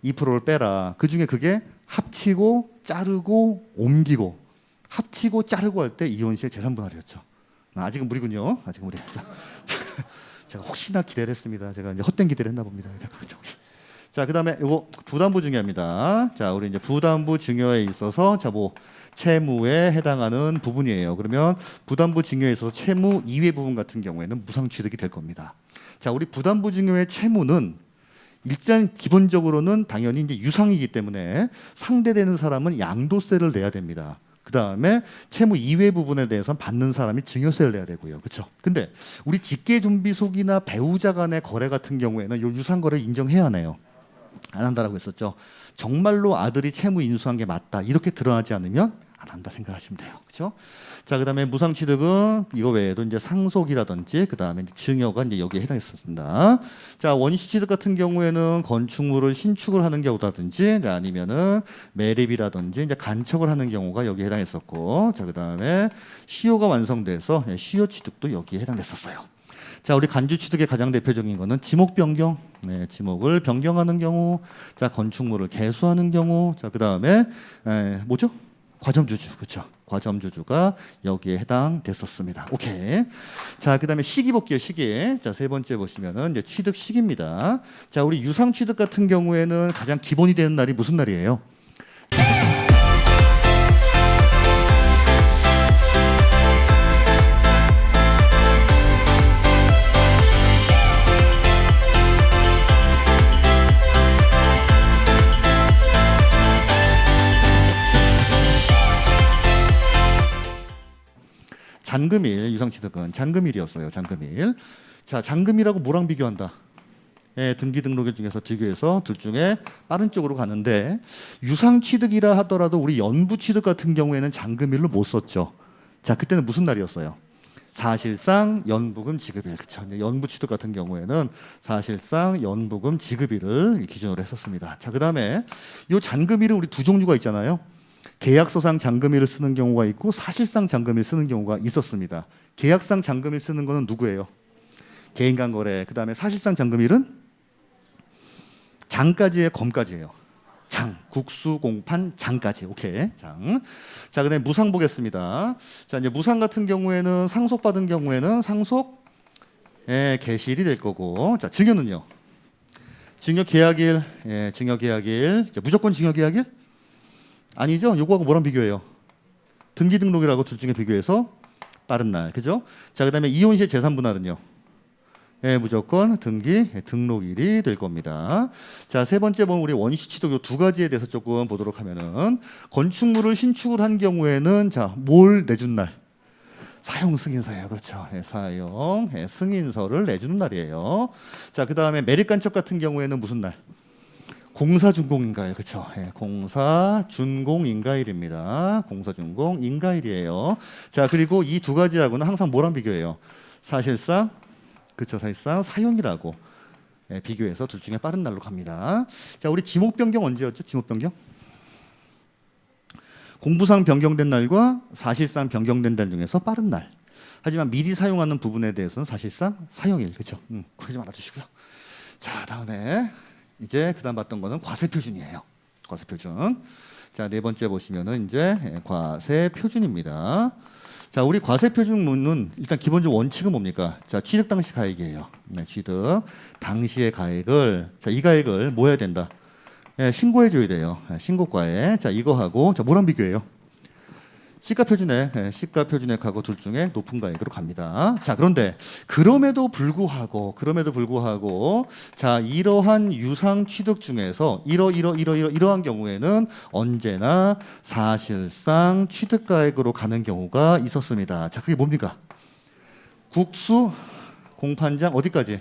2%를 빼라. 그 중에 그게 합치고 자르고 옮기고 합치고 자르고 할 때 이혼 시의 재산 분할이었죠. 아직은 무리군요. 아직은 무리. 자, 제가 혹시나 기대를 했습니다. 제가 이제 헛된 기대를 했나 봅니다. 자, 그다음에 요거 부담부 증여입니다. 자, 우리 이제 부담부 증여에 있어서 자, 뭐 채무에 해당하는 부분이에요. 그러면 부담부 증여에 있어서 채무 이외 부분 같은 경우에는 무상 취득이 될 겁니다. 자, 우리 부담부 증여의 채무는 일단 기본적으로는 당연히 이제 유상이기 때문에 상대되는 사람은 양도세를 내야 됩니다. 그다음에 채무 이외 부분에 대해서는 받는 사람이 증여세를 내야 되고요. 그렇죠? 근데 우리 직계 좀비 속이나 배우자 간의 거래 같은 경우에는 요 유상 거래를 인정해야 하네요. 안 한다라고 했었죠. 정말로 아들이 채무 인수한 게 맞다 이렇게 드러나지 않으면 안 한다 생각하시면 돼요. 그렇죠? 자, 그다음에 무상 취득은 이거 외에도 이제 상속이라든지 그다음에 이제 증여가 이제 여기에 해당했었습니다. 자, 원시 취득 같은 경우에는 건축물을 신축을 하는 경우라든지 아니면은 매립이라든지 이제 간척을 하는 경우가 여기에 해당했었고, 자, 그다음에 시효가 완성돼서 시효 취득도 여기에 해당됐었어요. 자, 우리 간주 취득의 가장 대표적인 거는 지목 변경. 네, 지목을 변경하는 경우, 자, 건축물을 개수하는 경우, 자, 그다음에 뭐죠? 과점주주, 그렇죠? 과점주주가 여기에 해당됐었습니다. 오케이. 자, 그다음에 시기 볼게요. 시기. 자, 세 번째 보시면은 이제 취득 시기입니다. 자, 우리 유상 취득 같은 경우에는 가장 기본이 되는 날이 무슨 날이에요? 잔금일, 유상취득은 잔금일이었어요. 잔금일. 자, 잔금일하고 뭐랑 비교한다? 예, 등기 등록일 중에서 비교해서 둘 중에 빠른 쪽으로 가는데 유상취득이라 하더라도 우리 연부취득 같은 경우에는 잔금일로 못 썼죠. 자, 그때는 무슨 날이었어요? 사실상 연부금 지급일. 그렇죠. 연부취득 같은 경우에는 사실상 연부금 지급일을 기준으로 했었습니다. 자, 그다음에 이 잔금일은 우리 두 종류가 있잖아요. 계약서상 잔금일을 쓰는 경우가 있고 사실상 잔금일 쓰는 경우가 있었습니다. 계약상 잔금일 쓰는 거는 누구예요? 개인 간 거래. 그다음에 사실상 잔금일은 장까지의 검까지예요. 장, 국수, 공판, 장까지. 오케이. 장. 자, 그다음에 무상 보겠습니다. 자, 이제 무상 같은 경우에는 상속받은 경우에는 상속 개시일이 될 거고. 자, 증여는요. 증여 계약일. 예, 증여 계약일. 자, 무조건 증여 계약일? 아니죠. 요거하고 뭐랑 비교해요? 등기 등록이라고 둘 중에 비교해서 빠른 날. 그죠? 자, 그다음에 이혼 시의 재산 분할은요. 예, 무조건 등기 등록일이 될 겁니다. 자, 세 번째 보면 우리 원시 취득 요 두 가지에 대해서 조금 보도록 하면은 건축물을 신축을 한 경우에는 자, 뭘 내준 날? 사용 승인서예요. 그렇죠. 예, 사용 승인서를 내주는 날이에요. 자, 그다음에 매립 간척 같은 경우에는 무슨 날? 공사준공인가일. 그렇죠. 예, 공사준공인가일입니다. 공사준공인가일이에요. 자, 그리고 이 두 가지하고는 항상 뭐랑 비교해요? 사실상 그렇죠. 사실상 사용이라고 비교해서 둘 중에 빠른 날로 갑니다. 자, 우리 지목 변경 언제였죠? 지목 변경? 공부상 변경된 날과 사실상 변경된 날 중에서 빠른 날. 하지만 미리 사용하는 부분에 대해서는 사실상 사용일. 그렇죠. 그러지 말아주시고요. 자, 다음에 이제 그다음 봤던 거는 과세 표준이에요. 과세 표준. 자, 네 번째 보시면은 이제 과세 표준입니다. 자, 우리 과세 표준문은 일단 기본적 원칙은 뭡니까? 자, 취득 당시 가액이에요. 네, 취득 당시의 가액을 자, 이 가액을 뭐 해야 된다? 예, 신고해 줘야 돼요. 신고과에. 자, 이거하고 자, 뭐랑 비교해요? 시가 표준액, 시가 표준액하고 둘 중에 높은 가액으로 갑니다. 자, 그런데 그럼에도 불구하고 자, 이러한 유상 취득 중에서 이러한 경우에는 언제나 사실상 취득 가액으로 가는 경우가 있었습니다. 자, 그게 뭡니까? 국수 공판장 어디까지?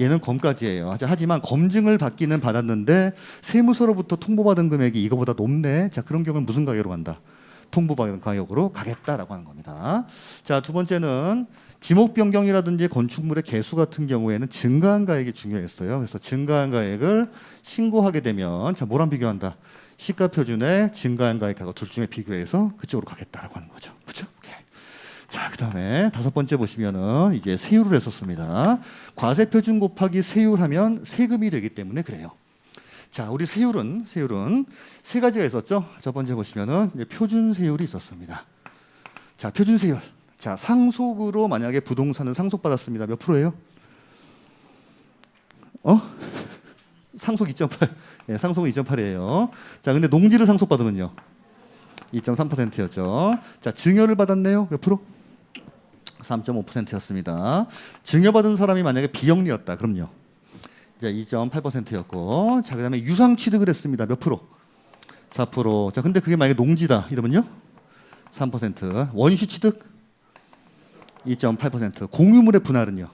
얘는 검까지예요. 하지만 검증을 받기는 받았는데 세무서로부터 통보받은 금액이 이거보다 높네. 자, 그런 경우는 무슨 가격으로 간다? 통보받은 가격으로 가겠다라고 하는 겁니다. 자, 두 번째는 지목 변경이라든지 건축물의 개수 같은 경우에는 증가한 가액이 중요했어요. 그래서 증가한 가액을 신고하게 되면 자, 뭐랑 비교한다? 시가 표준의 증가한 가액하고 둘 중에 비교해서 그쪽으로 가겠다라고 하는 거죠. 그렇죠? 오케이. 자, 그다음에 다섯 번째 보시면은 이제 세율을 했었습니다. 과세 표준 곱하기 세율하면 세금이 되기 때문에 그래요. 자, 우리 세율은 세 가지가 있었죠. 첫 번째 보시면은 표준 세율이 있었습니다. 자, 표준 세율. 자, 상속으로 만약에 부동산을 상속받았습니다. 몇 프로예요? 상속 2.8. 네, 상속은 2.8이에요. 자, 근데 농지를 상속받으면요. 2.3%였죠. 자, 증여를 받았네요. 몇 프로? 3.5%였습니다. 증여받은 사람이 만약에 비영리였다. 그럼요. 이제 2.8%였고, 자, 그다음에 유상 취득을 했습니다. 몇 프로? 4%. 자, 근데 그게 만약에 농지다 이러면요, 3%. 원시 취득 2.8%. 공유물의 분할은요?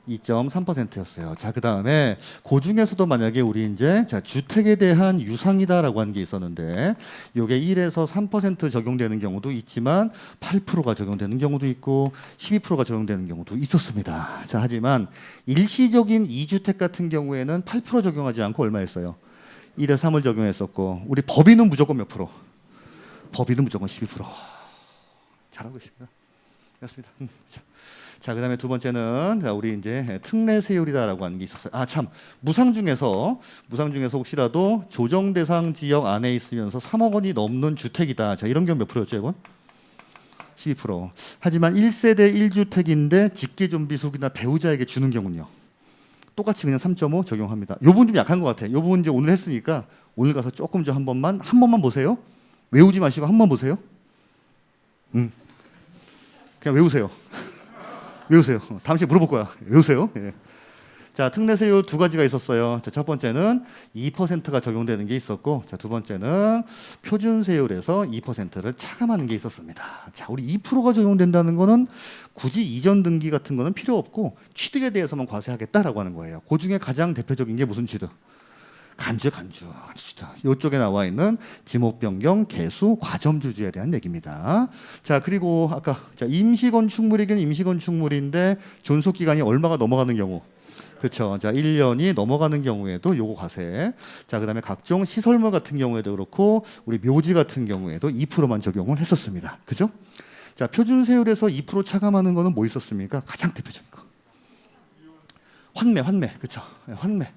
2.3%였어요. 자, 그다음에 그 중에서도 만약에 우리 이제 자, 주택에 대한 유상이다라고 하는 게 있었는데 요게 1에서 3% 적용되는 경우도 있지만 8%가 적용되는 경우도 있고 12%가 적용되는 경우도 있었습니다. 자, 하지만 일시적인 2주택 같은 경우에는 8% 적용하지 않고 얼마였어요? 1에 3을 적용했었고 우리 법인은 무조건 몇 프로? 법인은 무조건 12%. 잘하고 계십니다. 맞습니다. 자, 그다음에 두 번째는 자, 우리 이제 특례 세율이다라고 하는 게 있었어요. 아, 참. 무상 중에서 혹시라도 조정 대상 지역 안에 있으면서 3억 원이 넘는 주택이다. 자, 이런 경우 몇 프로였죠, 이건? 12%. 하지만 1세대 1주택인데 직계 좀비 속이나 배우자에게 주는 경우는요. 똑같이 그냥 3.5 적용합니다. 요 부분 좀 약한 것 같아요. 요 부분 이제 오늘 했으니까 오늘 가서 조금 한 번만 보세요. 외우지 마시고 한 번 보세요. 그냥 외우세요. 외우세요. 다음 시간에 물어볼 거야. 외우세요. 예. 자, 특례세율 두 가지가 있었어요. 자, 첫 번째는 2%가 적용되는 게 있었고, 자, 두 번째는 표준세율에서 2%를 차감하는 게 있었습니다. 자, 우리 2%가 적용된다는 거는 굳이 이전 등기 같은 거는 필요 없고 취득에 대해서만 과세하겠다라고 하는 거예요. 그 중에 가장 대표적인 게 무슨 취득? 간주 취득. 이쪽에 나와 있는 지목 변경, 개수, 과점주주에 대한 얘기입니다. 자, 그리고 아까 자, 임시건축물이긴 임시건축물인데 존속 기간이 얼마가 넘어가는 경우? 그렇죠. 자, 1년이 넘어가는 경우에도 요거 과세. 자, 그다음에 각종 시설물 같은 경우에도 그렇고 우리 묘지 같은 경우에도 2%만 적용을 했었습니다. 그죠? 자, 표준세율에서 2% 차감하는 거는 뭐 있었습니까? 가장 대표적인 거. 환매. 그렇죠. 환매.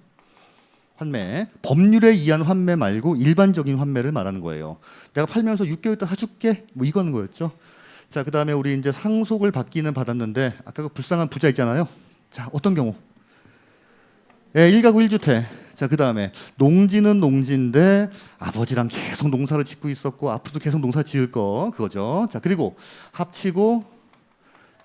법률에 의한 환매 말고 일반적인 환매를 말하는 거예요. 내가 팔면서 6개월 있다 사줄게. 뭐 이거는 거였죠. 자, 그다음에 우리 이제 상속을 받기는 받았는데 아까 그 불쌍한 부자 있잖아요. 자, 어떤 경우? 예, 1가구 1주택. 자, 그다음에 농지는 농지인데 아버지랑 계속 농사를 짓고 있었고 앞으로도 계속 농사 지을 거 그거죠. 자, 그리고 합치고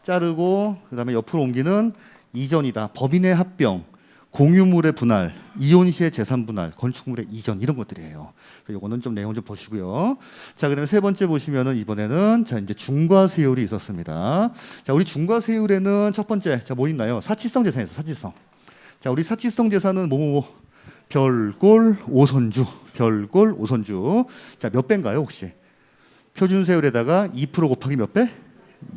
자르고 그다음에 옆으로 옮기는 이전이다. 법인의 합병, 공유물의 분할, 이혼 시의 재산 분할, 건축물의 이전 이런 것들이에요. 요거는 좀 내용 좀 보시고요. 자, 그다음에 세 번째 보시면은 이번에는 자 이제 중과세율이 있었습니다. 자, 우리 중과세율에는 첫 번째 자 뭐 있나요? 사치성 재산에서 사치성. 자, 우리 사치성 재산은 별골 5선주. 자, 몇 배인가요 혹시? 표준세율에다가 2% 곱하기 몇 배?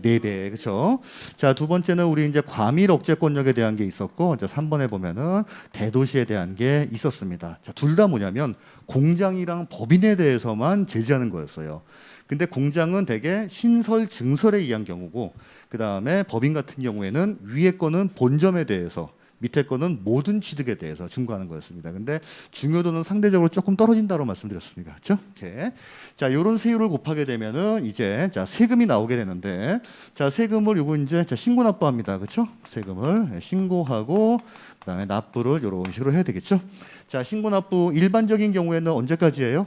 4배, 그렇죠? 자, 두 번째는 우리 이제 과밀 억제권력에 대한 게 있었고, 이제 3번에 보면은 대도시에 대한 게 있었습니다. 자, 둘 다 뭐냐면 공장이랑 법인에 대해서만 제지하는 거였어요. 근데 공장은 대개 신설 증설에 의한 경우고, 그 다음에 법인 같은 경우에는 위에 거는 본점에 대해서, 밑에 거는 모든 취득에 대해서 준거하는 거였습니다. 근데 중요도는 상대적으로 조금 떨어진다고 말씀드렸습니다. 그렇죠? 이렇게. 자, 요런 세율을 곱하게 되면은 이제 자, 세금이 나오게 되는데 자, 세금을 요거 이제 자, 신고 납부합니다. 그렇죠? 세금을 신고하고 그다음에 납부를 요런 식으로 해야 되겠죠? 자, 신고 납부 일반적인 경우에는 언제까지예요?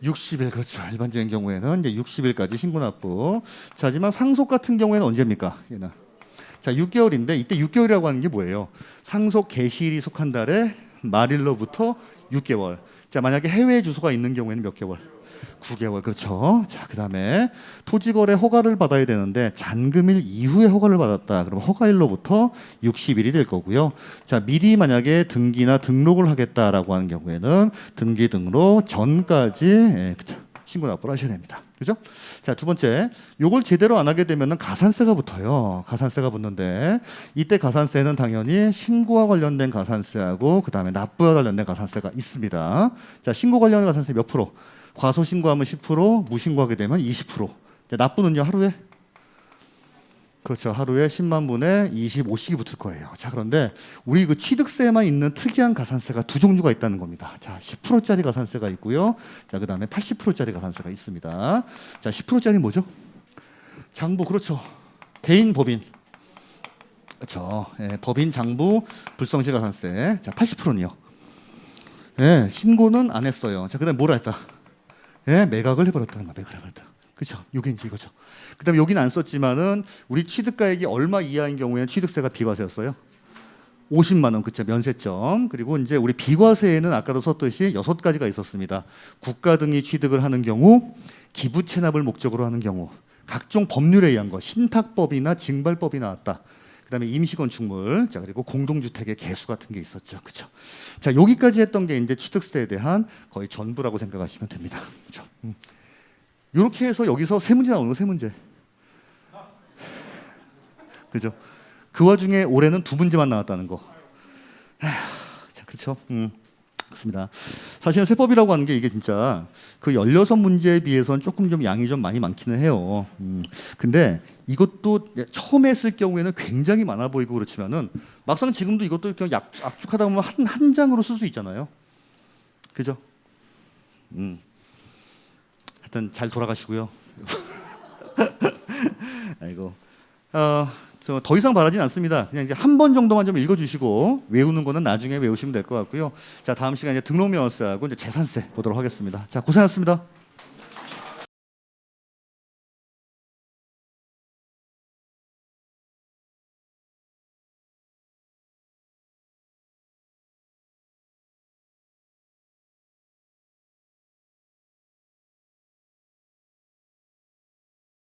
60일. 그렇죠. 일반적인 경우에는 이제 60일까지 신고 납부. 자, 하지만 상속 같은 경우에는 언제입니까? 얘는 자, 6개월인데 이때 6개월이라고 하는 게 뭐예요? 상속 개시일이 속한 달에 말일로부터 6개월. 자, 만약에 해외 주소가 있는 경우에는 몇 개월? 9개월. 그렇죠. 자, 그다음에 토지거래 허가를 받아야 되는데 잔금일 이후에 허가를 받았다. 그럼 허가일로부터 60일이 될 거고요. 자, 미리 만약에 등기나 등록을 하겠다라고 하는 경우에는 등기 등록 전까지 신고 납부를 하셔야 됩니다. 그죠? 자, 두 번째, 요걸 제대로 안 하게 되면은 가산세가 붙어요. 가산세가 붙는데 이때 가산세는 당연히 신고와 관련된 가산세하고 그 다음에 납부와 관련된 가산세가 있습니다. 자, 신고 관련된 가산세 몇 프로? 과소 신고하면 10%, 무신고하게 되면 20%. 자, 납부는요 하루에? 그렇죠. 하루에 10만 분의 25씩이 붙을 거예요. 자, 그런데 우리 그 취득세에만 있는 특이한 가산세가 두 종류가 있다는 겁니다. 자, 10%짜리 가산세가 있고요. 자, 그다음에 80%짜리 가산세가 있습니다. 자, 10%짜리 뭐죠? 장부. 그렇죠. 개인 법인. 그렇죠. 예, 법인 장부 불성실 가산세. 자, 80%는요. 예, 신고는 안 했어요. 자, 그다음에 뭐라 했다? 예, 매각을 해버렸다는 거. 매각을 해버렸다. 그렇죠. 요게 이제 이거죠. 그다음에 여기는 안 썼지만은 우리 취득가액이 얼마 이하인 경우에는 취득세가 비과세였어요. 50만 원, 그쵸, 면세점. 그리고 이제 우리 비과세에는 아까도 썼듯이 6가지가 있었습니다. 국가 등이 취득을 하는 경우, 기부 체납을 목적으로 하는 경우, 각종 법률에 의한 거, 신탁법이나 징발법이 나왔다. 그다음에 임시건축물, 자 그리고 공동주택의 개수 같은 게 있었죠, 그렇죠? 자 여기까지 했던 게 이제 취득세에 대한 거의 전부라고 생각하시면 됩니다. 그렇죠? 이렇게 해서 여기서 세 문제 나오는 거, 세 문제. 그죠? 그 와중에 올해는 2문제만 나왔다는 거. 자, 그렇죠? 그렇습니다. 사실은 세법이라고 하는 게 이게 진짜 그 16문제에 비해서는 조금 좀 양이 좀 많이 많기는 해요. 근데 이것도 처음에 했을 경우에는 굉장히 많아 보이고 그렇지만은 막상 지금도 이것도 그냥 압축하다 보면 한 장으로 쓸 수 있잖아요. 그죠? 하여튼 잘 돌아가시고요. 아이고. 더 이상 바라진 않습니다. 그냥 이제 한 번 정도만 좀 읽어주시고 외우는 거는 나중에 외우시면 될 것 같고요. 자 다음 시간에 등록명세하고 이제 재산세 보도록 하겠습니다. 자 고생하셨습니다.